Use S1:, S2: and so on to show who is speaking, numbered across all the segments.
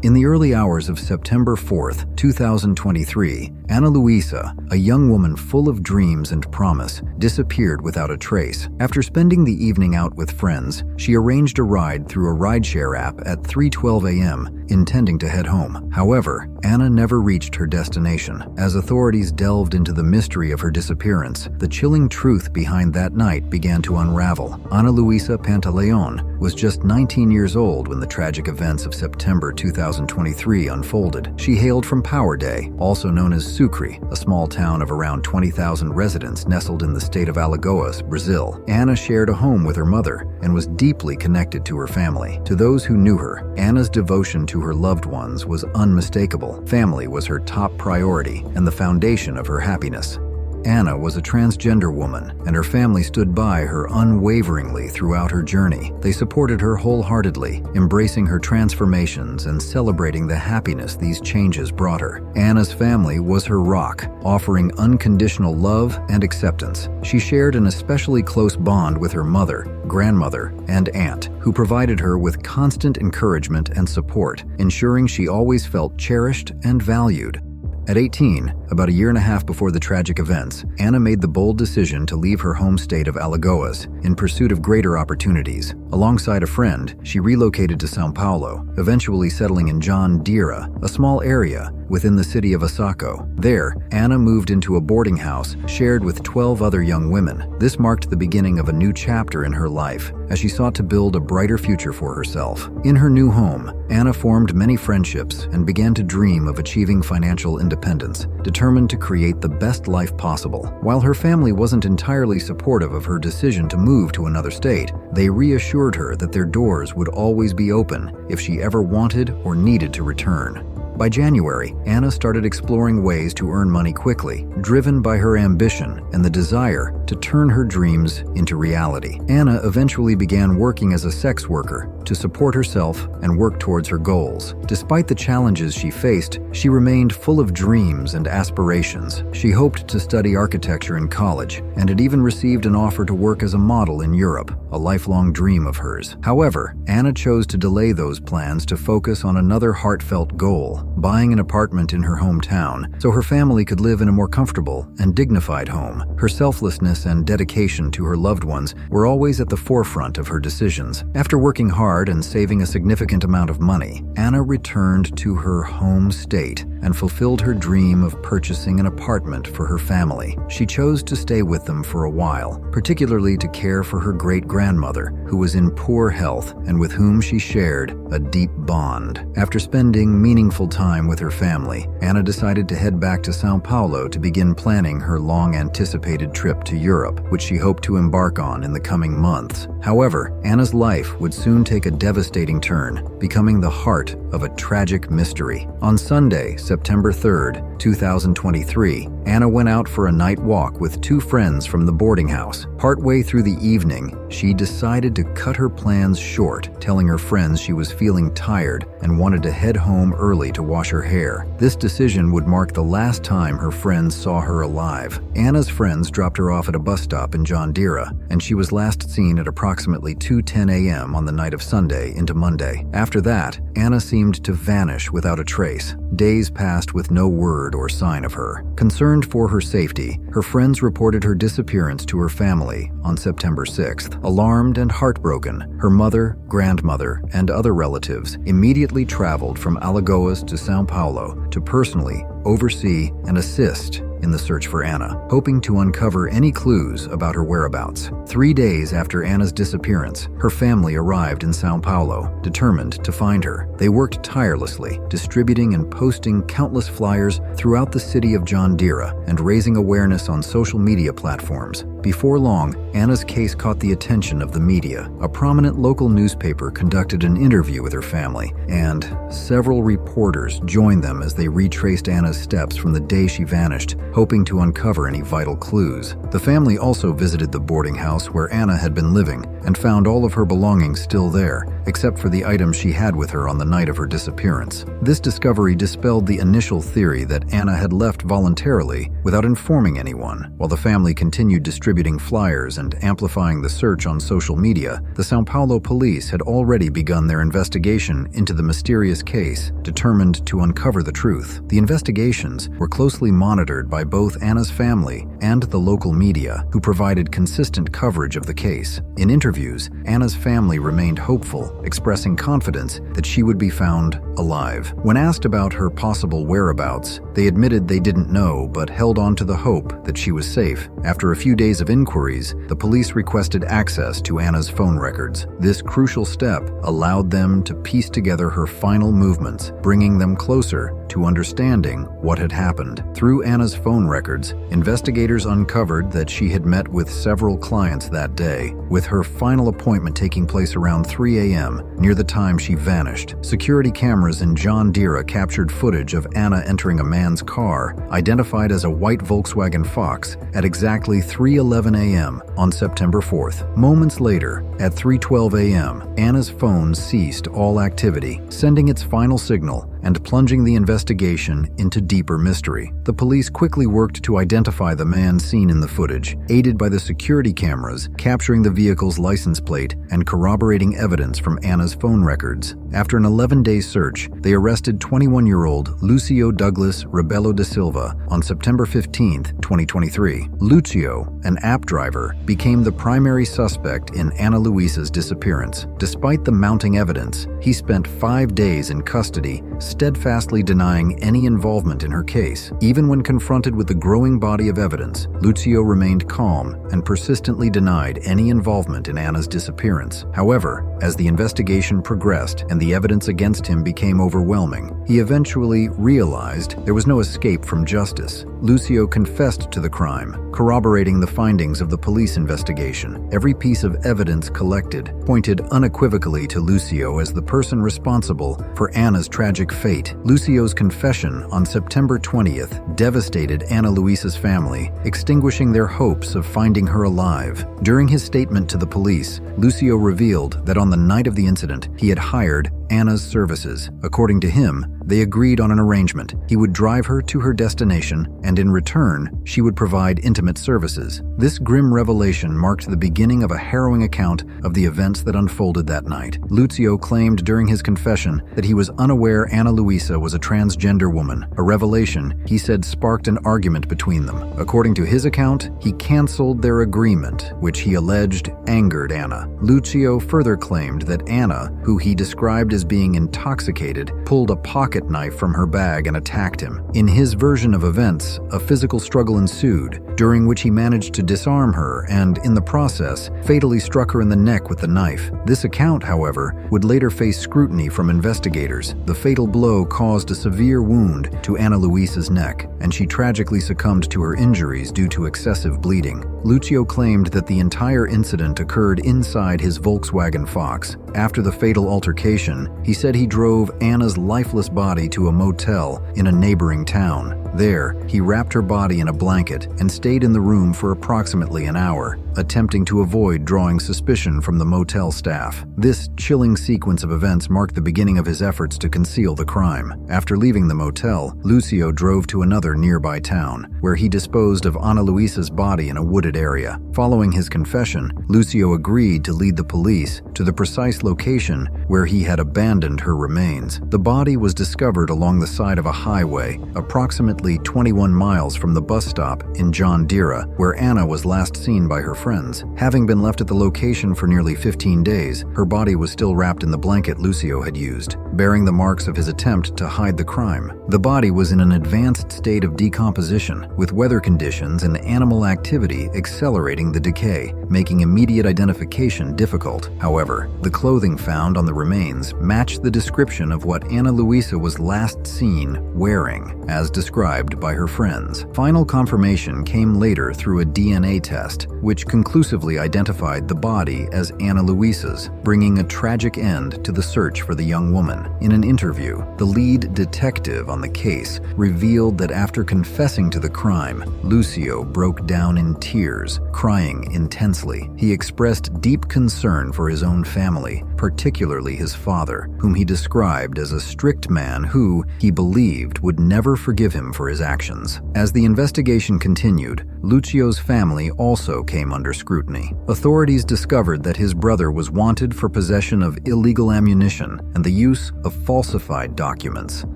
S1: In the early hours of September 4th, 2023, Ana Luisa, a young woman full of dreams and promise, disappeared without a trace. After spending the evening out with friends, she arranged a ride through a rideshare app at 3:12 a.m., intending to head home. However, Ana never reached her destination. As authorities delved into the mystery of her disappearance, the chilling truth behind that night began to unravel. Ana Luisa Pantaleon was just 19 years old when the tragic events of September 2023 unfolded. She hailed from Power Day, also known as Sucre, a small town of around 20,000 residents nestled in the state of Alagoas, Brazil. Ana shared a home with her mother and was deeply connected to her family. To those who knew her, Ana's devotion to her loved ones was unmistakable. Family was her top priority and the foundation of her happiness. Ana was a transgender woman, and her family stood by her unwaveringly throughout her journey. They supported her wholeheartedly, embracing her transformations and celebrating the happiness these changes brought her. Ana's family was her rock, offering unconditional love and acceptance. She shared an especially close bond with her mother, grandmother, and aunt, who provided her with constant encouragement and support, ensuring she always felt cherished and valued. At 18, about a year and a half before the tragic events, Ana made the bold decision to leave her home state of Alagoas in pursuit of greater opportunities. Alongside a friend, she relocated to São Paulo, eventually settling in João Dira, a small area within the city of Osaka. There, Ana moved into a boarding house shared with 12 other young women. This marked the beginning of a new chapter in her life, as she sought to build a brighter future for herself. In her new home, Ana formed many friendships and began to dream of achieving financial independence, determined to create the best life possible. While her family wasn't entirely supportive of her decision to move to another state, they reassured her that their doors would always be open if she ever wanted or needed to return. By January, Ana started exploring ways to earn money quickly, driven by her ambition and the desire to turn her dreams into reality. Ana eventually began working as a sex worker to support herself and work towards her goals. Despite the challenges she faced, she remained full of dreams and aspirations. She hoped to study architecture in college and had even received an offer to work as a model in Europe, a lifelong dream of hers. However, Ana chose to delay those plans to focus on another heartfelt goal: buying an apartment in her hometown so her family could live in a more comfortable and dignified home. Her selflessness and dedication to her loved ones were always at the forefront of her decisions. After working hard and saving a significant amount of money, Ana returned to her home state and fulfilled her dream of purchasing an apartment for her family. She chose to stay with them for a while, particularly to care for her great-grandmother, who was in poor health and with whom she shared a deep bond. After spending meaningful time with her family, Ana decided to head back to São Paulo to begin planning her long-anticipated trip to Europe, which she hoped to embark on in the coming months. However, Ana's life would soon take a devastating turn, becoming the heart of a tragic mystery. On Sunday, September 3rd, 2023, Ana went out for a night walk with two friends from the boarding house. Partway through the evening, she decided to cut her plans short, telling her friends she was feeling tired and wanted to head home early to wash her hair. This decision would mark the last time her friends saw her alive. Ana's friends dropped her off at a bus stop in João Dira, and she was last seen at approximately 2:10 a.m. on the night of Sunday into Monday. After that, Ana seemed to vanish without a trace. Days passed with no word or sign of her. Concerned for her safety, her friends reported her disappearance to her family on September 6th. Alarmed and heartbroken, her mother, grandmother, and other relatives immediately traveled from Alagoas to São Paulo to personally oversee and assist in the search for Ana, hoping to uncover any clues about her whereabouts. 3 days after Ana's disappearance, her family arrived in São Paulo, determined to find her. They worked tirelessly, distributing and posting countless flyers throughout the city of João Dira and raising awareness on social media platforms. Before long, Ana's case caught the attention of the media. A prominent local newspaper conducted an interview with her family, and several reporters joined them as they retraced Ana's steps from the day she vanished hoping to uncover any vital clues. The family also visited the boarding house where Anna had been living and found all of her belongings still there, except for the items she had with her on the night of her disappearance. This discovery dispelled the initial theory that Anna had left voluntarily without informing anyone. While the family continued distributing flyers and amplifying the search on social media, the São Paulo police had already begun their investigation into the mysterious case, determined to uncover the truth. The investigations were closely monitored by both Anna's family and the local media, who provided consistent coverage of the case. In interviews, Anna's family remained hopeful, expressing confidence that she would be found alive. When asked about her possible whereabouts, they admitted they didn't know but held on to the hope that she was safe. After a few days of inquiries, the police requested access to Anna's phone records. This crucial step allowed them to piece together her final movements, bringing them closer to understanding what had happened. Through Anna's phone records, investigators uncovered that she had met with several clients that day, with her final appointment taking place around 3 a.m., near the time she vanished. Security cameras in John Deere captured footage of Anna entering a man's car, identified as a white Volkswagen Fox, at exactly 3:11 a.m. on September 4th. Moments later, at 3:12 a.m., Anna's phone ceased all activity, sending its final signal and plunging the investigation into deeper mystery. The police quickly worked to identify the man seen in the footage, aided by the security cameras capturing the vehicle's license plate and corroborating evidence from Anna's phone records. After an 11-day search, they arrested 21-year-old Lucio Douglas Rebelo da Silva on September 15, 2023. Lucio, an app driver, became the primary suspect in Ana Luisa's disappearance. Despite the mounting evidence, he spent 5 days in custody, steadfastly denying any involvement in her case. Even when confronted with the growing body of evidence, Lucio remained calm and persistently denied any involvement in Anna's disappearance. However, as the investigation progressed and the evidence against him became overwhelming, he eventually realized there was no escape from justice. Lucio confessed to the crime, corroborating the findings of the police investigation. Every piece of evidence collected pointed unequivocally to Lucio as the person responsible for Anna's tragic fate. Lucio's confession on September 20th devastated Ana Luisa's family, extinguishing their hopes of finding her alive. During his statement to the police, Lucio revealed that on the night of the incident, he had hired Anna's services. According to him, they agreed on an arrangement. He would drive her to her destination, and in return, she would provide intimate services. This grim revelation marked the beginning of a harrowing account of the events that unfolded that night. Lucio claimed during his confession that he was unaware Ana Luisa was a transgender woman, a revelation he said sparked an argument between them. According to his account, he canceled their agreement, which he alleged angered Anna. Lucio further claimed that Anna, who he described as being intoxicated, pulled a pocket knife from her bag and attacked him. In his version of events, a physical struggle ensued, during which he managed to disarm her and, in the process, fatally struck her in the neck with the knife. This account, however, would later face scrutiny from investigators. The fatal blow caused a severe wound to Ana Luisa's neck, and she tragically succumbed to her injuries due to excessive bleeding. Lucio claimed that the entire incident occurred inside his Volkswagen Fox. After the fatal altercation, he said he drove Anna's lifeless body to a motel in a neighboring town. There, he wrapped her body in a blanket and stayed in the room for approximately an hour, attempting to avoid drawing suspicion from the motel staff. This chilling sequence of events marked the beginning of his efforts to conceal the crime. After leaving the motel, Lucio drove to another nearby town, where he disposed of Ana Luisa's body in a wooded area. Following his confession, Lucio agreed to lead the police to the precise location where he had abandoned her remains. The body was discovered along the side of a highway, approximately 21 miles from the bus stop in John Deere, where Anna was last seen by her friends. Having been left at the location for nearly 15 days, her body was still wrapped in the blanket Lucio had used, bearing the marks of his attempt to hide the crime. The body was in an advanced state of decomposition, with weather conditions and animal activity accelerating the decay, making immediate identification difficult. However, the clothing found on the remains matched the description of what Ana Luisa was last seen wearing, as described described by her friends. Final confirmation came later through a DNA test, which conclusively identified the body as Ana Luisa's, bringing a tragic end to the search for the young woman. In an interview, the lead detective on the case revealed that after confessing to the crime, Lucio broke down in tears, crying intensely. He expressed deep concern for his own family, particularly his father, whom he described as a strict man who, he believed, would never forgive him for his actions. As the investigation continued, Lucio's family also came under scrutiny. Authorities discovered that his brother was wanted for possession of illegal ammunition and the use of falsified documents,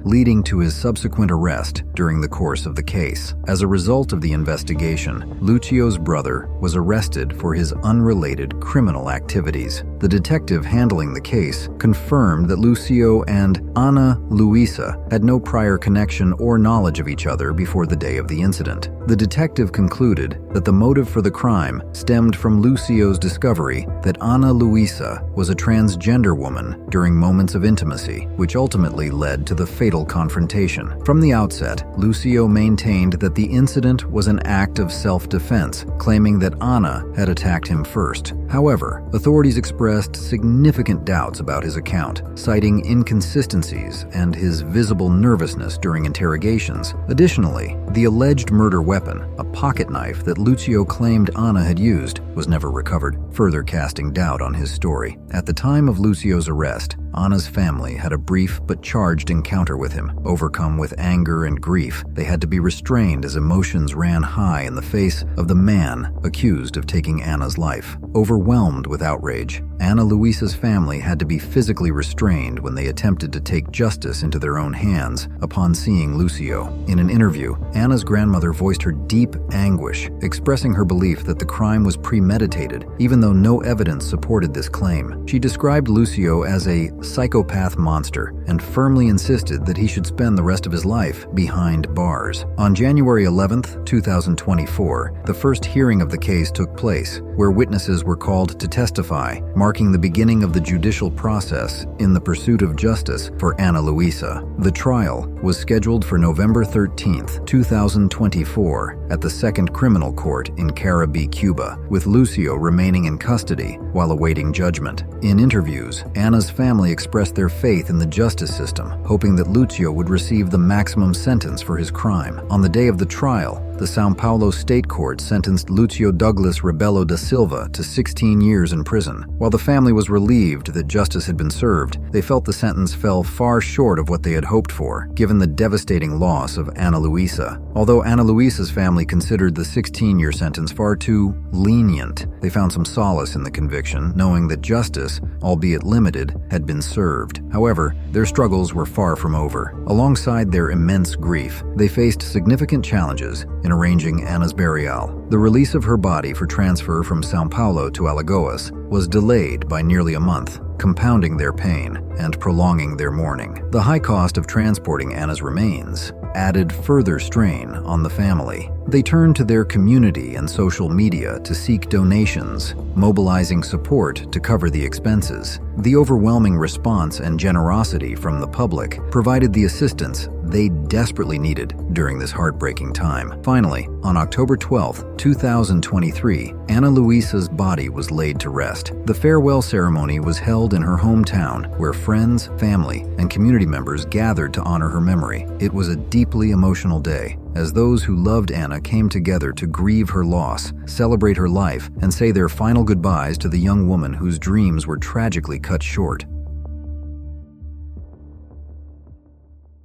S1: leading to his subsequent arrest during the course of the case. As a result of the investigation, Lucio's brother was arrested for his unrelated criminal activities. The detective handling the case confirmed that Lucio and Ana Luisa had no prior connection or knowledge of each other before the day of the incident. The detective concluded that the motive for the crime stemmed from Lucio's discovery that Ana Luisa was a transgender woman during moments of intimacy, which ultimately led to the fatal confrontation. From the outset, Lucio maintained that the incident was an act of self-defense, claiming that Ana had attacked him first. However, authorities expressed significant doubts about his account, citing inconsistencies and his visible nervousness during interrogations. Additionally, the alleged murder weapon, a pocket knife that Lucio claimed Ana had used, was never recovered, further casting doubt on his story. At the time of Lucio's arrest, Ana's family had a brief but charged encounter with him. Overcome with anger and grief, they had to be restrained as emotions ran high in the face of the man accused of taking Ana's life. Overwhelmed with outrage, Ana Luisa's family had to be physically restrained when they attempted to take justice into their own hands upon seeing Lucio. In an interview, Ana's grandmother voiced her deep anguish, expressing her belief that the crime was premeditated, even though no evidence supported this claim. She described Lucio as a psychopath monster and firmly insisted that he should spend the rest of his life behind bars. On January 11, 2024, the first hearing of the case took place, where witnesses were called to testify, marking the beginning of the judicial process in the pursuit of justice for Ana Luisa. The trial was scheduled for November 13, 2024, at the Second Criminal Court in Caribe, Cuba, with Lucio remaining in custody while awaiting judgment. In interviews, Ana's family expressed their faith in the justice system, hoping that Lucio would receive the maximum sentence for his crime. On the day of the trial, the São Paulo State Court sentenced Lucio Douglas Rebelo da Silva to 16 years in prison. While the family was relieved that justice had been served, they felt the sentence fell far short of what they had hoped for, given the devastating loss of Ana Luisa. Although Ana Luisa's family considered the 16-year sentence far too lenient, they found some solace in the conviction, knowing that justice, albeit limited, had been served. However, their struggles were far from over. Alongside their immense grief, they faced significant challenges in arranging Ana's burial. The release of her body for transfer from São Paulo to Alagoas was delayed by nearly a month, compounding their pain and prolonging their mourning. The high cost of transporting Ana's remains added further strain on the family. They turned to their community and social media to seek donations, mobilizing support to cover the expenses. The overwhelming response and generosity from the public provided the assistance they desperately needed during this heartbreaking time. Finally, on October 12, 2023, Ana Luisa's body was laid to rest. The farewell ceremony was held in her hometown, where friends, family, and community members gathered to honor her memory. It was a deeply emotional day, as those who loved Ana came together to grieve her loss, celebrate her life, and say their final goodbyes to the young woman whose dreams were tragically cut short.